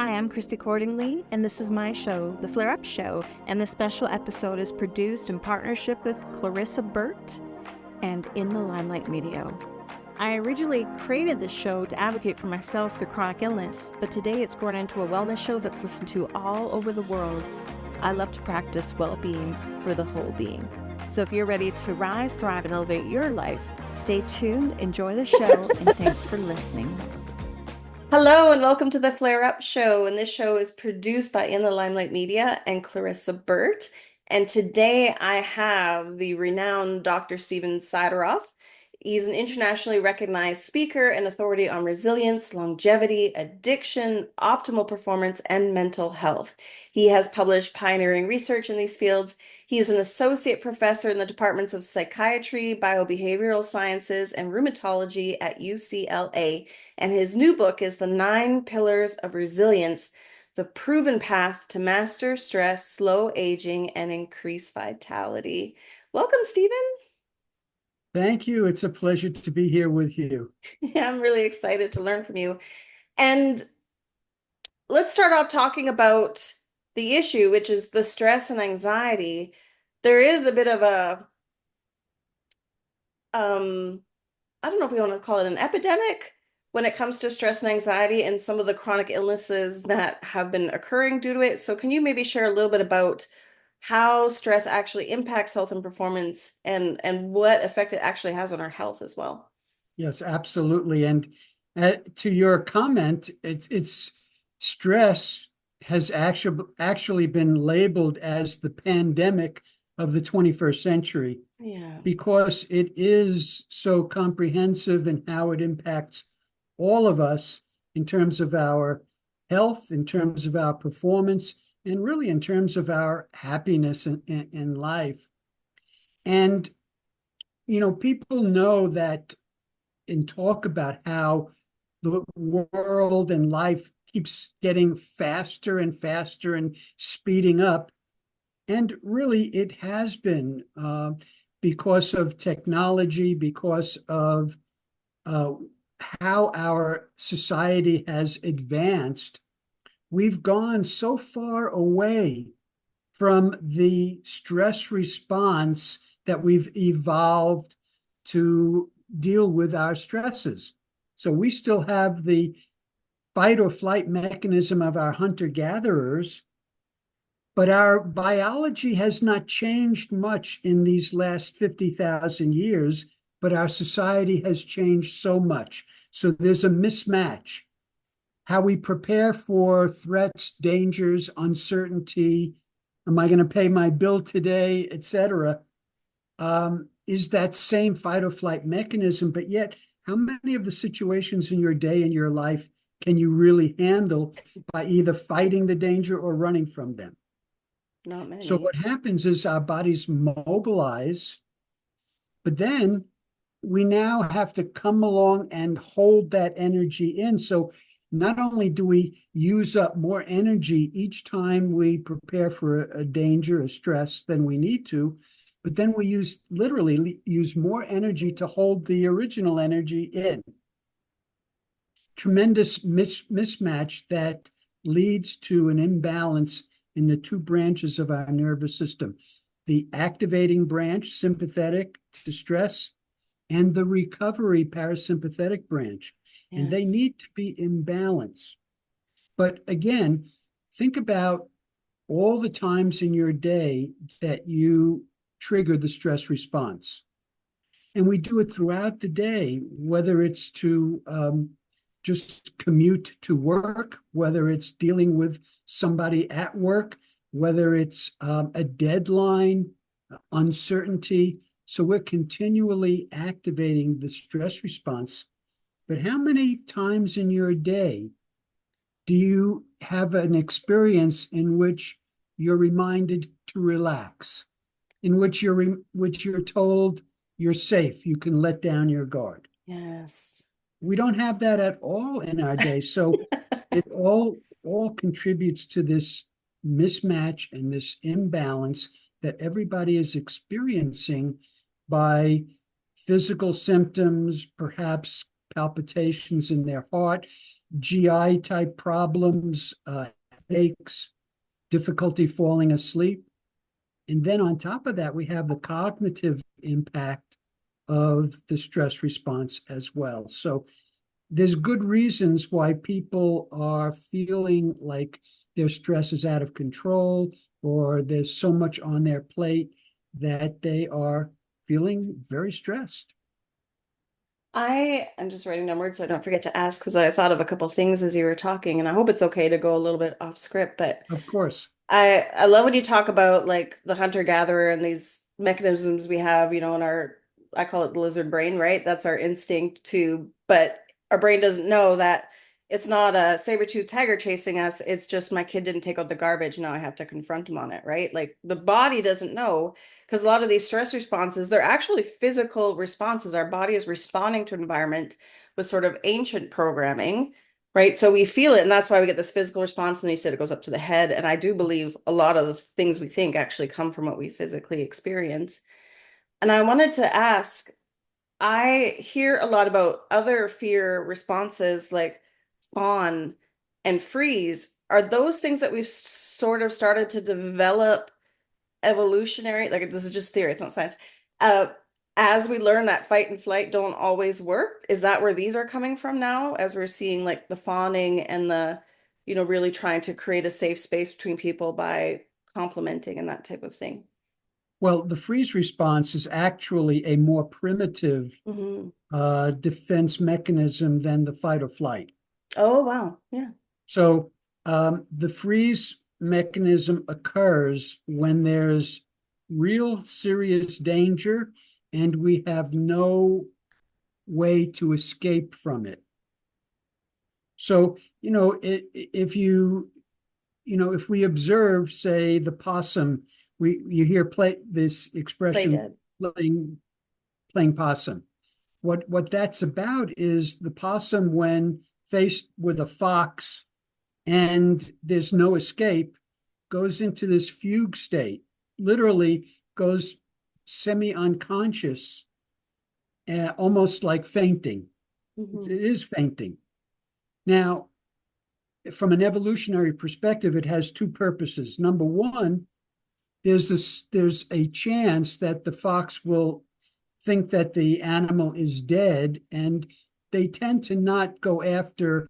Hi, I'm Christy Cordingley, and this is my show, The Flare Up Show, and this special episode is produced in partnership with Clarissa Burt and In the Limelight Media. I originally created this show to advocate for myself through chronic illness, but today it's grown into a wellness show that's listened to all over the world. I love to practice well-being for the whole being. So if you're ready to rise, thrive, and elevate your life, stay tuned, enjoy the show, and thanks for listening. Hello and welcome to the Flare Up Show, and this show is produced by In the Limelight Media and Clarissa Burt. And today I have the renowned Dr. Steven Sideroff. He's an internationally recognized speaker and authority on resilience, longevity, addiction, optimal performance, and mental health. He has published pioneering research in these fields. He is an associate professor in the departments of Psychiatry, Biobehavioral Sciences, and Rheumatology at UCLA. And his new book is The 9 Pillars of Resilience, the proven path to master stress, slow aging, and increase vitality. Welcome, Steven. Thank you. It's a pleasure to be here with you. Yeah, I'm really excited to learn from you. And let's start off talking about the issue, which is the stress and anxiety. There is a bit of a, I don't know if we want to call it an epidemic when it comes to stress and anxiety and some of the chronic illnesses that have been occurring due to it. So can you maybe share a little bit about how stress actually impacts health and performance and what effect it actually has on our health as well? Yes, absolutely. And to your comment, it's stress has actually been labeled as the pandemic of the 21st century. Yeah. Because it is so comprehensive in how it impacts all of us in terms of our health, in terms of our performance, and really in terms of our happiness in life. And, people know that and talk about how the world and life keeps getting faster and faster and speeding up. And really, it has been because of technology, because of how our society has advanced. We've gone so far away from the stress response that we've evolved to deal with our stresses. So we still have the fight or flight mechanism of our hunter-gatherers, but our biology has not changed much in these last 50,000 years, but our society has changed so much. So there's a mismatch. How we prepare for threats, dangers, uncertainty, am I going to pay my bill today, etc., is that same fight or flight mechanism. But yet, how many of the situations in your day and your life can you really handle by either fighting the danger or running from them? Not many. So what happens is our bodies mobilize, but then we now have to come along and hold that energy in. So not only do we use up more energy each time we prepare for a danger, a stress than we need to, but then we literally use more energy to hold the original energy in. Tremendous mismatch that leads to an imbalance in the 2 branches of our nervous system, the activating branch, sympathetic to stress, and the recovery parasympathetic branch. Yes. And they need to be in balance. But again, think about all the times in your day that you trigger the stress response. And we do it throughout the day, whether it's to just commute to work, whether it's dealing with somebody at work, whether it's a deadline, uncertainty. So we're continually activating the stress response. But how many times in your day do you have an experience in which you're reminded to relax, in which you're told you're safe, you can let down your guard? Yes. We don't have that at all in our day. So it all contributes to this mismatch and this imbalance that everybody is experiencing by physical symptoms, perhaps palpitations in their heart, GI type problems, aches, difficulty falling asleep. And then on top of that, we have the cognitive impact of the stress response as well. So there's good reasons why people are feeling like their stress is out of control or there's so much on their plate that they are feeling very stressed. I am just writing down words so I don't forget to ask because I thought of a couple things as you were talking, and I hope it's okay to go a little bit off script, but Of course. I love when you talk about like the hunter gatherer and these mechanisms we have, in our, I call it the lizard brain, right? That's our instinct to, but our brain doesn't know that it's not a saber-toothed tiger chasing us. It's just my kid didn't take out the garbage. Now I have to confront him on it, right? Like the body doesn't know because a lot of these stress responses, they're actually physical responses. Our body is responding to environment with sort of ancient programming, right? So we feel it, and that's why we get this physical response. And you said it goes up to the head. And I do believe a lot of the things we think actually come from what we physically experience. And I wanted to ask, I hear a lot about other fear responses like fawn and freeze. Are those things that we've sort of started to develop evolutionary, like this is just theory, it's not science. Uh, as we learn that fight and flight don't always work, is that where these are coming from now? As we're seeing like the fawning and the, really trying to create a safe space between people by complimenting and that type of thing. Well, the freeze response is actually a more primitive Hmm. defense mechanism than the fight or flight. Oh, wow. Yeah. So the freeze mechanism occurs when there's real serious danger and we have no way to escape from it. So, if we observe, say, the possum, you hear this Play expression, dead. playing possum. What that's about is the possum, when faced with a fox and there's no escape, goes into this fugue state, literally goes semi-unconscious, almost like fainting. Hmm. It is fainting. Now, from an evolutionary perspective, it has two purposes. Number one, there's a chance that the fox will think that the animal is dead, and they tend to not go after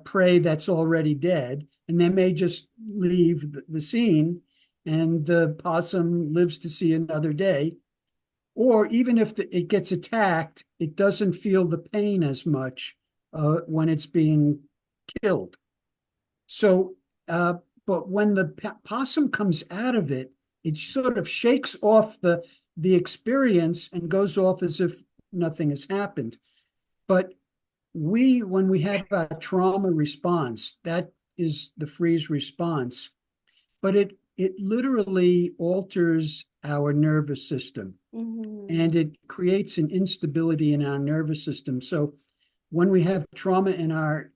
prey that's already dead, and they may just leave the scene, and the possum lives to see another day. Or even if it gets attacked, it doesn't feel the pain as much when it's being killed. So, but when the possum comes out of it, it sort of shakes off the experience and goes off as if nothing has happened. But when we have a trauma response, that is the freeze response, but it literally alters our nervous system Hmm. and it creates an instability in our nervous system. So when we have trauma in our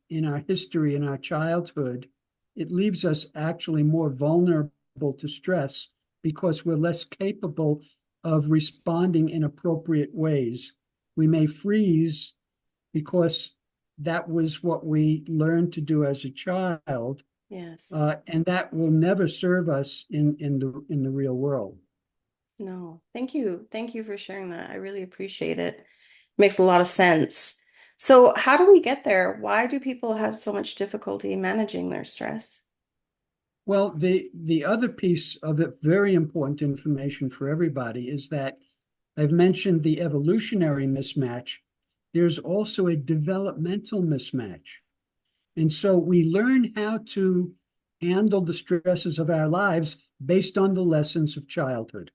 history, in our childhood, it leaves us actually more vulnerable to stress because we're less capable of responding in appropriate ways. We may freeze because that was what we learned to do as a child, Yes. and that will never serve us in the real world. No, thank you. Thank you for sharing that. I really appreciate it. Makes a lot of sense. So, how do we get there? Why do people have so much difficulty managing their stress? Well, the other piece of it, very important information for everybody, is that I've mentioned the evolutionary mismatch. There's also a developmental mismatch. And so we learn how to handle the stresses of our lives based on the lessons of childhood.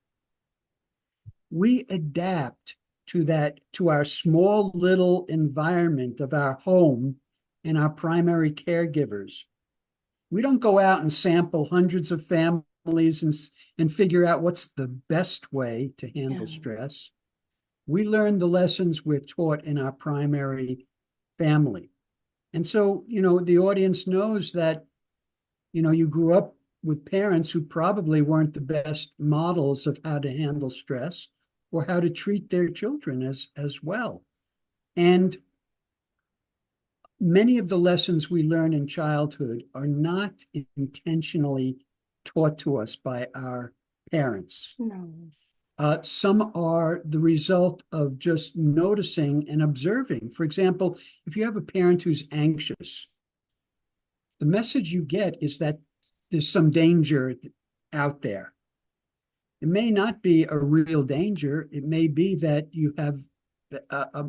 We adapt to our small little environment of our home and our primary caregivers. We don't go out and sample hundreds of families and figure out what's the best way to handle Yeah. stress. We learn the lessons we're taught in our primary family. And so, the audience knows that, you grew up with parents who probably weren't the best models of how to handle stress or how to treat their children as well. And many of the lessons we learn in childhood are not intentionally taught to us by our parents. No. Some are the result of just noticing and observing. For example, if you have a parent who's anxious, the message you get is that there's some danger out there. It may not be a real danger. It may be that you have a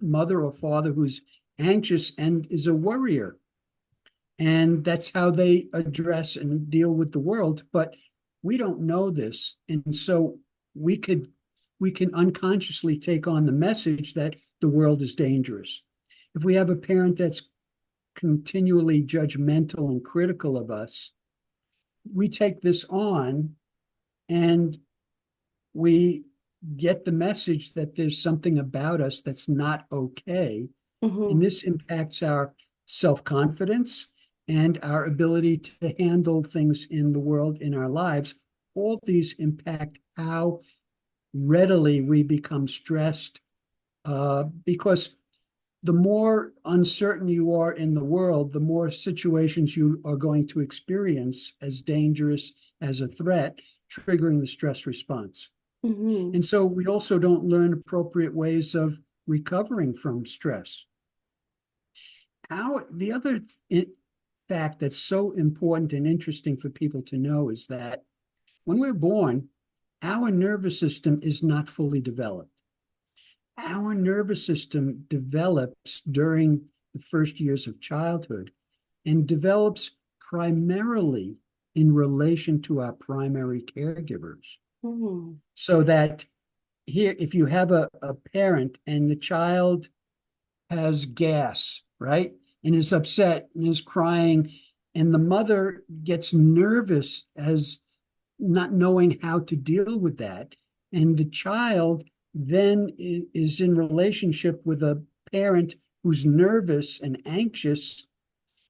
mother or father who's anxious and is a worrier. And that's how they address and deal with the world. But we don't know this. And so we can unconsciously take on the message that the world is dangerous. If we have a parent that's continually judgmental and critical of us, we take this on and we get the message that there's something about us that's not okay. And this impacts our self-confidence and our ability to handle things in the world, in our lives. All these impact how readily we become stressed, because the more uncertain you are in the world, the more situations you are going to experience as dangerous as a threat, triggering the stress response. And so we also don't learn appropriate ways of recovering from stress. The other fact that's so important and interesting for people to know is that when we're born, our nervous system is not fully developed. Our nervous system develops during the first years of childhood and develops primarily in relation to our primary caregivers. So that here, if you have a parent and the child has gas, right, and is upset and is crying, and the mother gets nervous as not knowing how to deal with that, and the child then is in relationship with a parent who's nervous and anxious,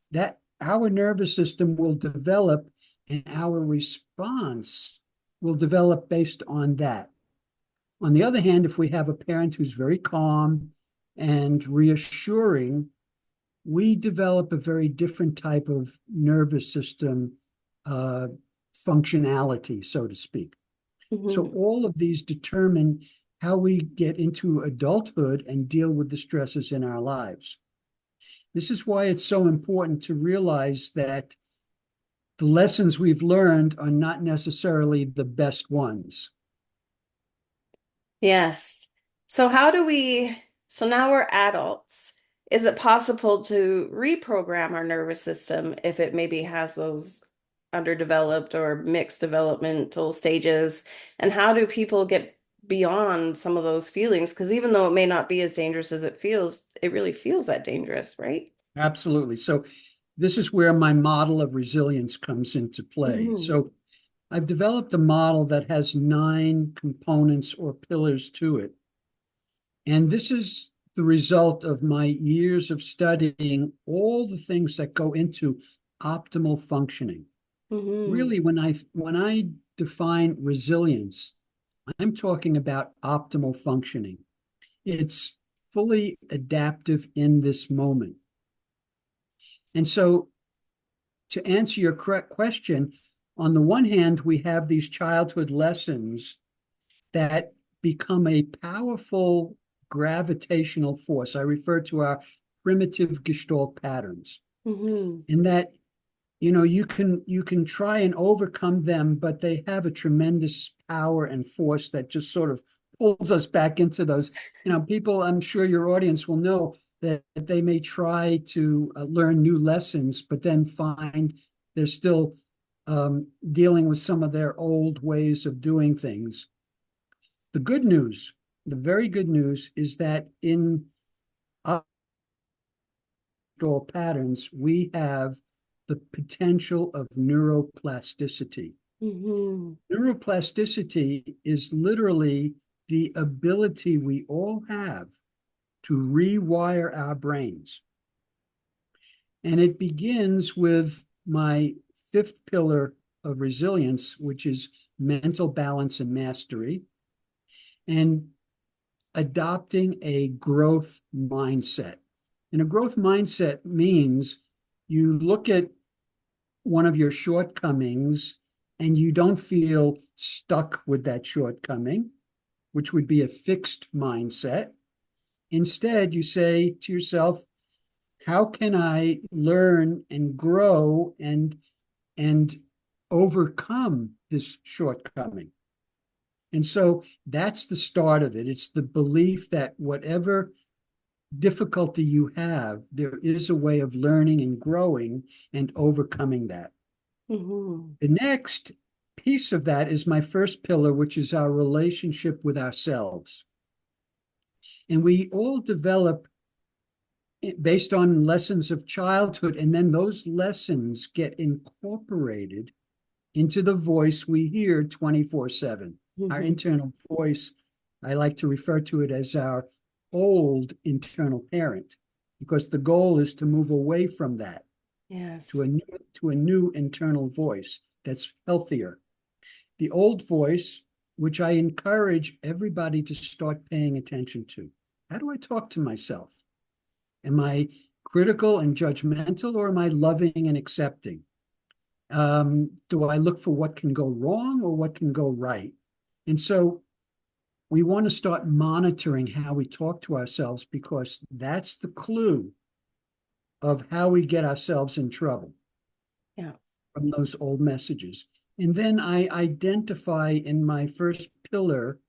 that our nervous system will develop and our response will develop based on that. On the other hand, if we have a parent who's very calm and reassuring, we develop a very different type of nervous system functionality, so to speak. So all of these determine how we get into adulthood and deal with the stresses in our lives. This is why it's so important to realize that the lessons we've learned are not necessarily the best ones. Yes. So so now we're adults. Is it possible to reprogram our nervous system if it maybe has those underdeveloped or mixed developmental stages? And how do people get beyond some of those feelings? Because even though it may not be as dangerous as it feels, it really feels that dangerous, right? Absolutely. So this is where my model of resilience comes into play. So I've developed a model that has 9 components or pillars to it. And this is the result of my years of studying all the things that go into optimal functioning. Really, when I define resilience, I'm talking about optimal functioning. It's fully adaptive in this moment. And so to answer your correct question, on the one hand, we have these childhood lessons that become a powerful gravitational force. I refer to our primitive Gestalt patterns, in that, you can try and overcome them, but they have a tremendous power and force that just sort of pulls us back into those. People, I'm sure your audience will know that they may try to learn new lessons, but then find they're still dealing with some of their old ways of doing things. The very good news is that in patterns, we have the potential of neuroplasticity. Neuroplasticity is literally the ability we all have to rewire our brains. And it begins with my 5th pillar of resilience, which is mental balance and mastery, and adopting a growth mindset. And a growth mindset means you look at one of your shortcomings and you don't feel stuck with that shortcoming, which would be a fixed mindset. Instead, you say to yourself, how can I learn and grow and overcome this shortcoming? And so that's the start of it. It's the belief that whatever difficulty you have, there is a way of learning and growing and overcoming that. Mm-hmm. The next piece of that is my first pillar, which is our relationship with ourselves. And we all develop based on lessons of childhood, and then those lessons get incorporated into the voice we hear 24/7. Our Mm-hmm. internal voice, I like to refer to it as our old internal parent, because the goal is to move away from that Yes. to a new internal voice that's healthier. The old voice, which I encourage everybody to start paying attention to. How do I talk to myself? Am I critical and judgmental, or am I loving and accepting? Do I look for what can go wrong or what can go right? And so we want to start monitoring how we talk to ourselves, because that's the clue of how we get ourselves in trouble. Yeah. From those old messages. And then I identify in my first pillar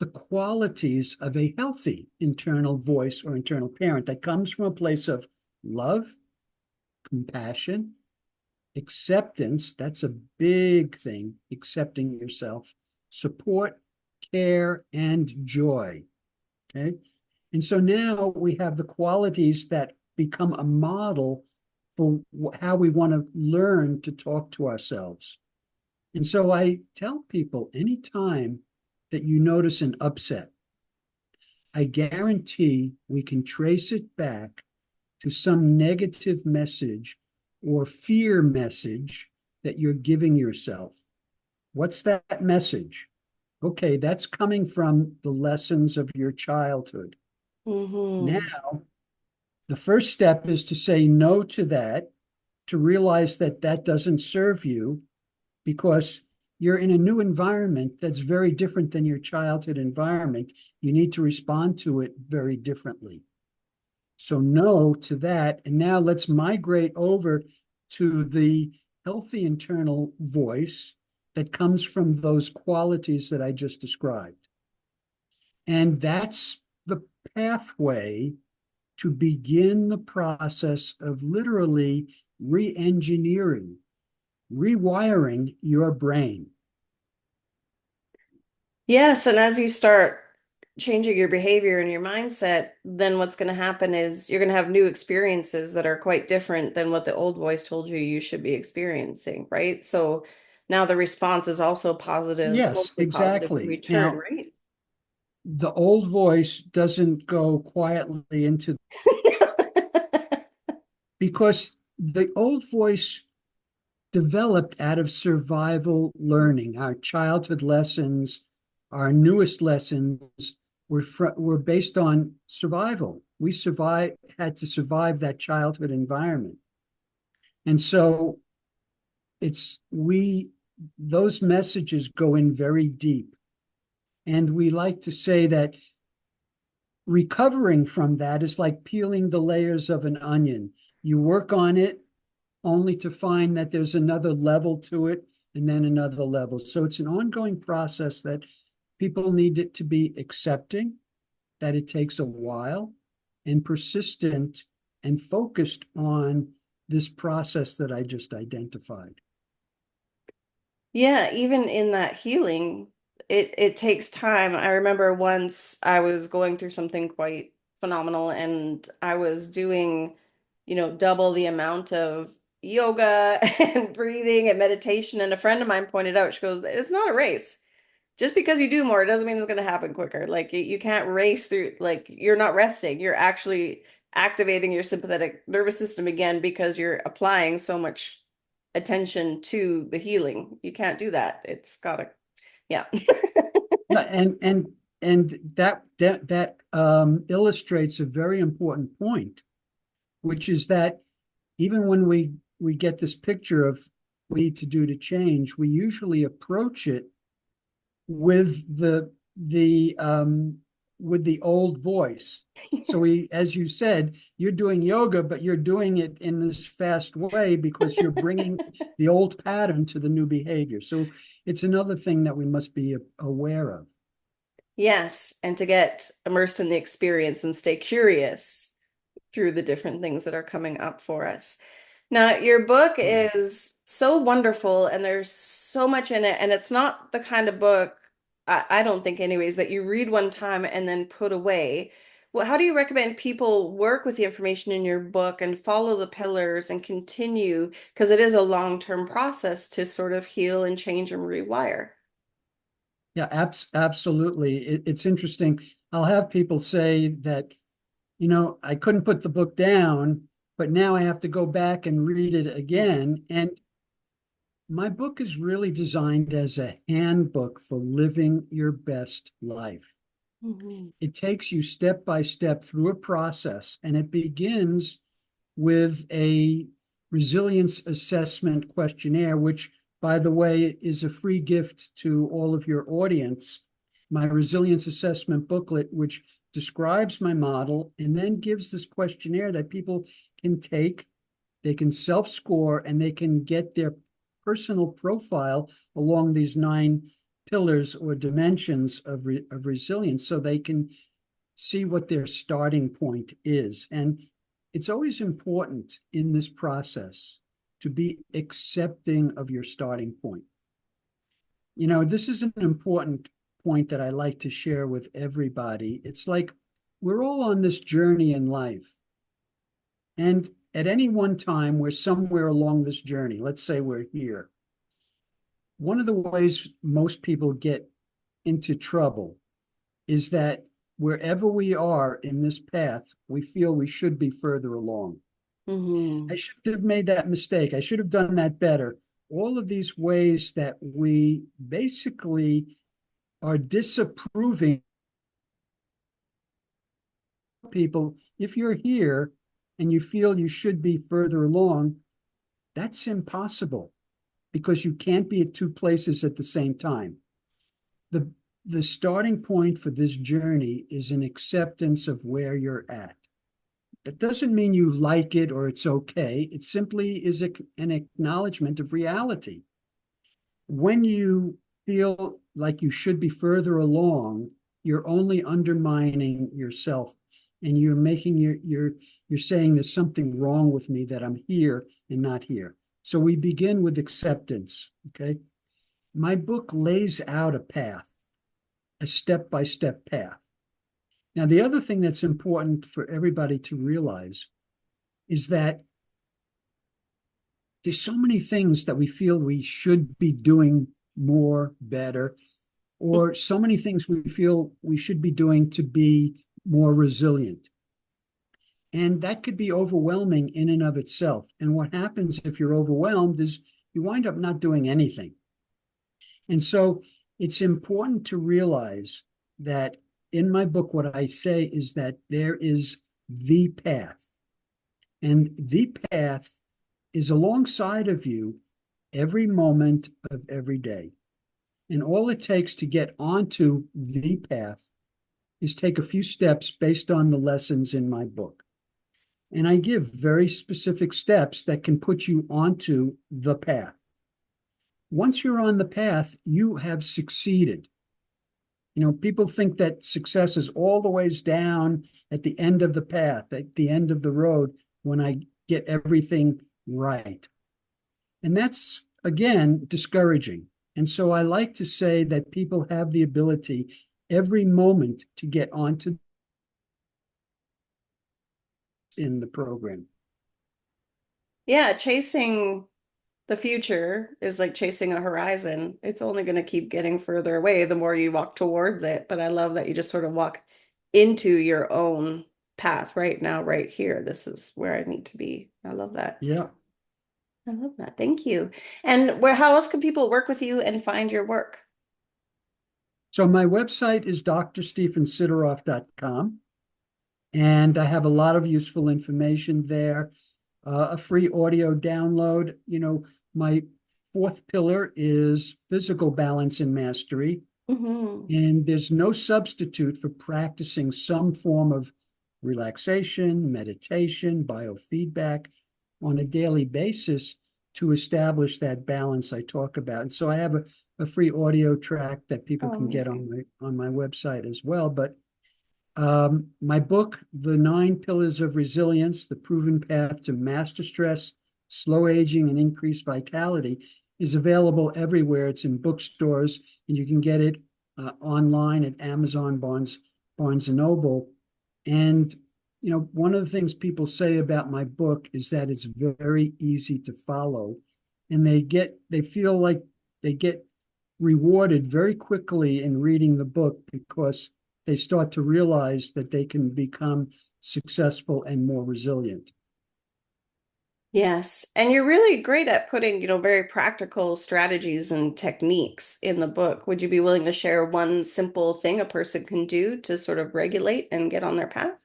the qualities of a healthy internal voice or internal parent that comes from a place of love, compassion, acceptance. That's a big thing, accepting yourself, support, care, and joy. Okay. And so now we have the qualities that become a model for how we want to learn to talk to ourselves. And so I tell people, anytime that you notice an upset, I guarantee we can trace it back to some negative message or fear message that you're giving yourself. What's that message? Okay, that's coming from the lessons of your childhood. Mm-hmm. Now, the first step is to say no to that, to realize that that doesn't serve you, because you're in a new environment that's very different than your childhood environment. You need to respond to it very differently. So no to that. And now let's migrate over to the healthy internal voice that comes from those qualities that I just described. And that's the pathway to begin the process of literally re-engineering, rewiring your brain. Yes, and as you start changing your behavior and your mindset, then what's going to happen is you're going to have new experiences that are quite different than what the old voice told you you should be experiencing, right? So now the response is also positive, Yes, mostly positive in exactly. return, Now, right? the old voice doesn't go quietly into, because the old voice developed out of survival learning. Our childhood lessons, our newest lessons were based on survival. We had to survive that childhood environment. And so those messages go in very deep. And we like to say that recovering from that is like peeling the layers of an onion. You work on it only to find that there's another level to it, and then another level. So it's an ongoing process that people need it to be accepting, that it takes a while, and persistent and focused on this process that I just identified. Yeah, even in that healing, it takes time. I remember once I was going through something quite phenomenal and I was doing, double the amount of yoga and breathing and meditation. And a friend of mine pointed out, she goes, it's not a race. Just because you do more, it doesn't mean it's going to happen quicker. Like you can't race through, like you're not resting. You're actually activating your sympathetic nervous system again because you're applying so much attention to the healing. You can't do that. It's gotta, yeah. And and that illustrates a very important point, which is that even when we get this picture of what we need to do to change, we usually approach it with the old voice. So as you said, you're doing yoga, but you're doing it in this fast way because you're bringing the old pattern to the new behavior. So it's another thing that we must be aware of. Yes, and to get immersed in the experience and stay curious through the different things that are coming up for us. Now, your book is so wonderful and there's so much in it, and it's not the kind of book, I don't think anyways, that you read one time and then put away. Well, how do you recommend people work with the information in your book and follow the pillars and continue? Because it is a long-term process to sort of heal and change and rewire. Yeah, absolutely. It's interesting. I'll have people say that, I couldn't put the book down, but now I have to go back and read it again. And my book is really designed as a handbook for living your best life. Mhm. It takes you step by step through a process, and it begins with a resilience assessment questionnaire, which, by the way, is a free gift to all of your audience. My resilience assessment booklet, which describes my model and then gives this questionnaire that people can take, they can self-score, and they can get their personal profile along these 9 pillars or dimensions of resilience so they can see what their starting point is. And it's always important in this process to be accepting of your starting point. This is an important point that I like to share with everybody. It's like we're all on this journey in life. And at any one time, we're somewhere along this journey. Let's say we're here. One of the ways most people get into trouble is that wherever we are in this path, we feel we should be further along. I Mhm. should have made that mistake. I should have done that better. All of these ways that we basically are disapproving people. If you're here and you feel you should be further along, that's impossible because you can't be at 2 places at the same time. The, the starting point for this journey is an acceptance of where you're at. That doesn't mean you like it or it's okay. It simply is an acknowledgement of reality. When you feel like you should be further along, you're only undermining yourself, and you're making you're saying there's something wrong with me that I'm here and not here. So we begin with acceptance. Okay. My book lays out a path, a step-by-step path. Now, the other thing that's important for everybody to realize is that there's so many things that we feel we should be doing more, better, or so many things we feel we should be doing to be more resilient. And that could be overwhelming in and of itself. And what happens if you're overwhelmed is you wind up not doing anything. And so it's important to realize that in my book, what I say is that there is the path. And the path is alongside of you every moment of every day. And all it takes to get onto the path is take a few steps based on the lessons in my book. And I give very specific steps that can put you onto the path. Once you're on the path, you have succeeded. People think that success is all the ways down at the end of the path, at the end of the road, when I get everything right. And that's, again, discouraging. And so I like to say that people have the ability every moment to get onto in the program. Yeah, chasing the future is like chasing a horizon. It's only going to keep getting further away the more you walk towards it. But I love that you just sort of walk into your own path right now, right here. This is where I need to be. I love that. Yeah. I love that. Thank you. And how else can people work with you and find your work? So my website is drstephensideroff.com, and I have a lot of useful information there. A free audio download. My fourth pillar is physical balance and mastery. Mm-hmm. And there's no substitute for practicing some form of relaxation, meditation, biofeedback on a daily basis to establish that balance I talk about. And so I have a free audio track that people Oh, can get amazing. on my website as well. But my book, The 9 Pillars of Resilience, The Proven Path to Master Stress, Slow Aging, and Increased Vitality, is available everywhere. It's in bookstores, and you can get it online at Amazon, Barnes and Noble. And, one of the things people say about my book is that it's very easy to follow. And they feel like they get rewarded very quickly in reading the book because they start to realize that they can become successful and more resilient. Yes. And you're really great at putting, very practical strategies and techniques in the book. Would you be willing to share one simple thing a person can do to sort of regulate and get on their path?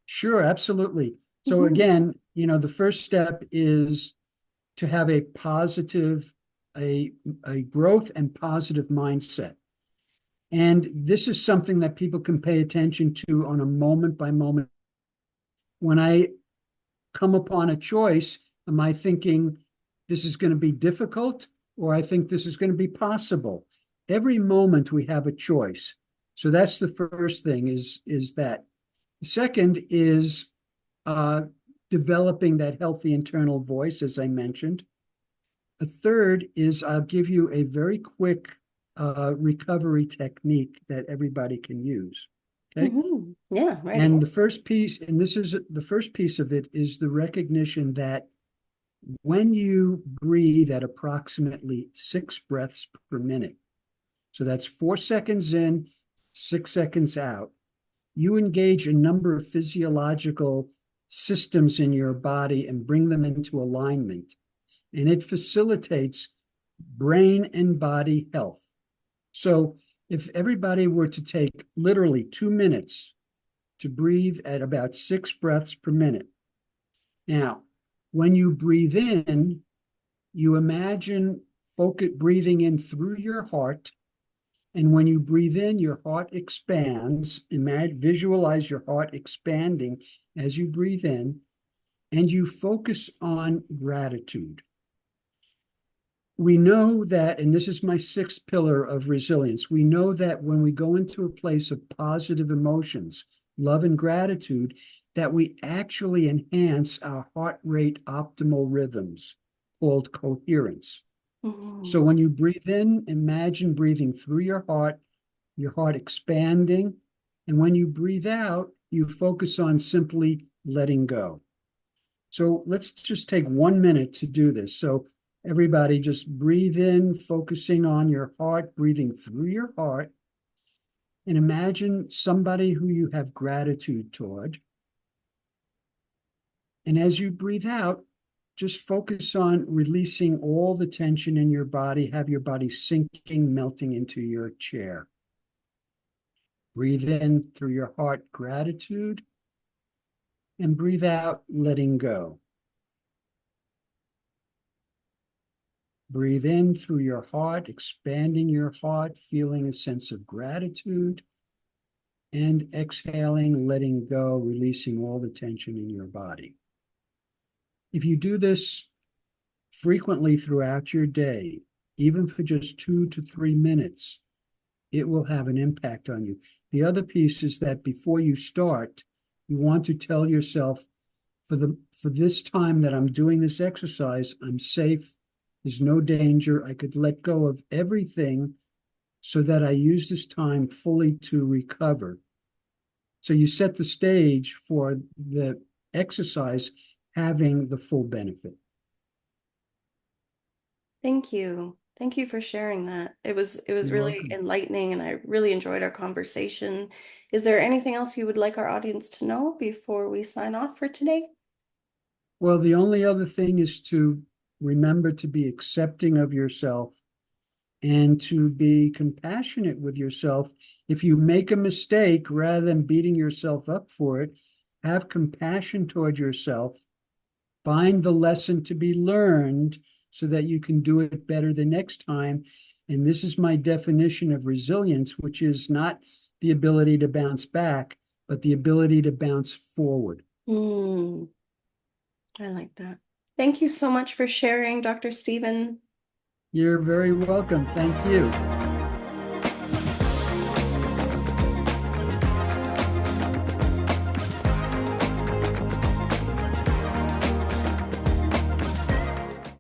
Sure, absolutely. So Hmm. again, the first step is to have a growth and positive mindset. And this is something that people can pay attention to on a moment by moment. When I come upon a choice, am I thinking this is going to be difficult, or I think this is going to be possible? Every moment we have a choice. So that's the first thing is that. The second is uh, developing that healthy internal voice, as I mentioned. A third is I'll give you a very quick recovery technique that everybody can use. Okay. Hmm. Yeah, ready. And the first piece, and this is the first piece of it, is the recognition that when you breathe at approximately 6 breaths per minute, so that's 4 seconds in, 6 seconds out, you engage a number of physiological systems in your body and bring them into alignment. And it facilitates brain and body health. So if everybody were to take literally 2 minutes to breathe at about 6 breaths per minute. Now, when you breathe in, you imagine focus breathing in through your heart. And when you breathe in, your heart expands. Visualize your heart expanding as you breathe in, and you focus on gratitude. We know that, and this is my sixth pillar of resilience, we know that when we go into a place of positive emotions, love and gratitude, that we actually enhance our heart rate optimal rhythms called coherence. So Hmm. when you breathe in, imagine breathing through your heart expanding. And when you breathe out, you focus on simply letting go. So let's just take 1 minute to do this. So everybody just breathe in, focusing on your heart, breathing through your heart, and imagine somebody who you have gratitude toward. And as you breathe out, just focus on releasing all the tension in your body, have your body sinking, melting into your chair. Breathe in through your heart, gratitude, and breathe out, letting go. Breathe in through your heart, expanding your heart, feeling a sense of gratitude, and exhaling, letting go, releasing all the tension in your body. If you do this frequently throughout your day, even for just 2 to 3 minutes, it will have an impact on you. The other piece is that before you start, you want to tell yourself, for this time that I'm doing this exercise, I'm safe. There's no danger. I could let go of everything so that I use this time fully to recover. So you set the stage for the exercise having the full benefit. Thank you. Thank you for sharing that. It was You're really welcome. enlightening and I really enjoyed our conversation. Is there anything else you would like our audience to know before we sign off for today? Well, the only other thing is to remember to be accepting of yourself and to be compassionate with yourself. If you make a mistake, rather than beating yourself up for it, have compassion toward yourself. Find the lesson to be learned so that you can do it better the next time. And this is my definition of resilience, which is not the ability to bounce back, but the ability to bounce forward. I like that. Thank you so much for sharing, Dr. Stephen. You're very welcome. Thank you.